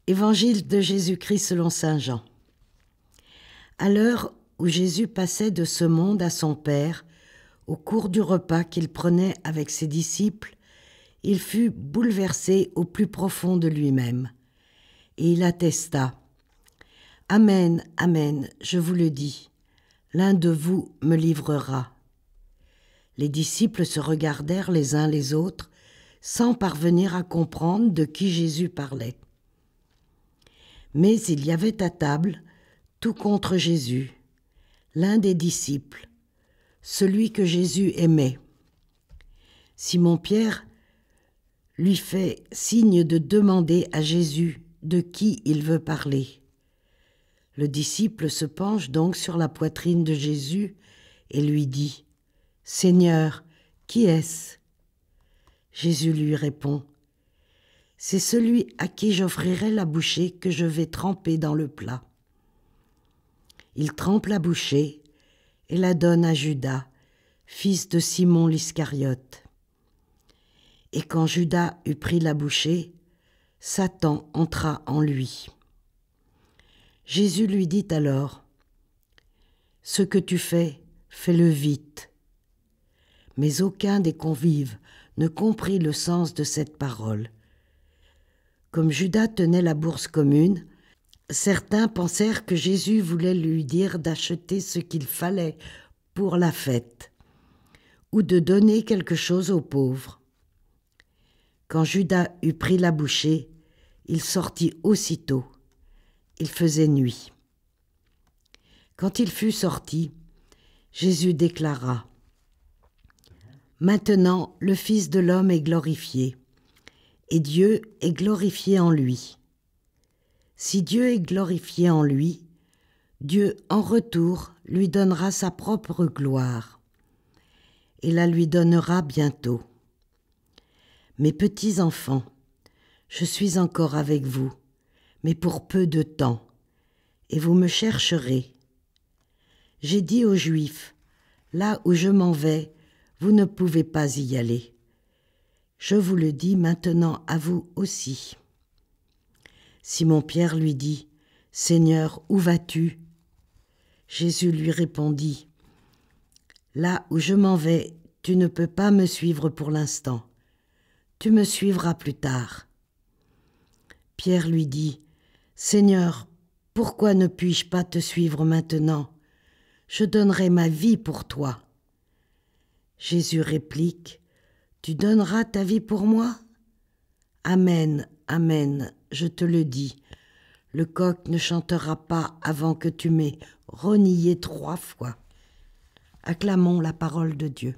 Évangile de Jésus-Christ selon saint Jean. À l'heure où Jésus passait de ce monde à son Père, au cours du repas qu'il prenait avec ses disciples, il fut bouleversé au plus profond de lui-même. Et il attesta : « Amen, amen, je vous le dis, l'un de vous me livrera. » Les disciples se regardèrent les uns les autres, sans parvenir à comprendre de qui Jésus parlait. Mais il y avait à table, tout contre Jésus, l'un des disciples, celui que Jésus aimait. Simon-Pierre lui fait signe de demander à Jésus de qui il veut parler. Le disciple se penche donc sur la poitrine de Jésus et lui dit : « Seigneur, qui est-ce » Jésus lui répond : « C'est celui à qui j'offrirai la bouchée que je vais tremper dans le plat. » Il trempe la bouchée et la donne à Judas, fils de Simon l'Iscariote. Et quand Judas eut pris la bouchée, Satan entra en lui. Jésus lui dit alors : « Ce que tu fais, fais-le vite. » Mais aucun des convives ne comprit le sens de cette parole. Comme Judas tenait la bourse commune, certains pensèrent que Jésus voulait lui dire d'acheter ce qu'il fallait pour la fête, ou de donner quelque chose aux pauvres. Quand Judas eut pris la bouchée, il sortit aussitôt. Il faisait nuit. Quand il fut sorti, Jésus déclara : « Maintenant le Fils de l'homme est glorifié, et Dieu est glorifié en lui. Si Dieu est glorifié en lui, Dieu en retour lui donnera sa propre gloire, et la lui donnera bientôt. Mes petits enfants, je suis encore avec vous, mais pour peu de temps, et vous me chercherez. J'ai dit aux Juifs : là où je m'en vais, vous ne pouvez pas y aller. Je vous le dis maintenant à vous aussi. » Simon-Pierre lui dit : « Seigneur, où vas-tu » Jésus lui répondit : « Là où je m'en vais, tu ne peux pas me suivre pour l'instant. Tu me suivras plus tard. » Pierre lui dit : « Seigneur, pourquoi ne puis-je pas te suivre maintenant ? Je donnerai ma vie pour toi. » Jésus réplique : « Tu donneras ta vie pour moi ? Amen, amen, je te le dis, le coq ne chantera pas avant que tu m'aies renié 3 fois. » Acclamons la parole de Dieu.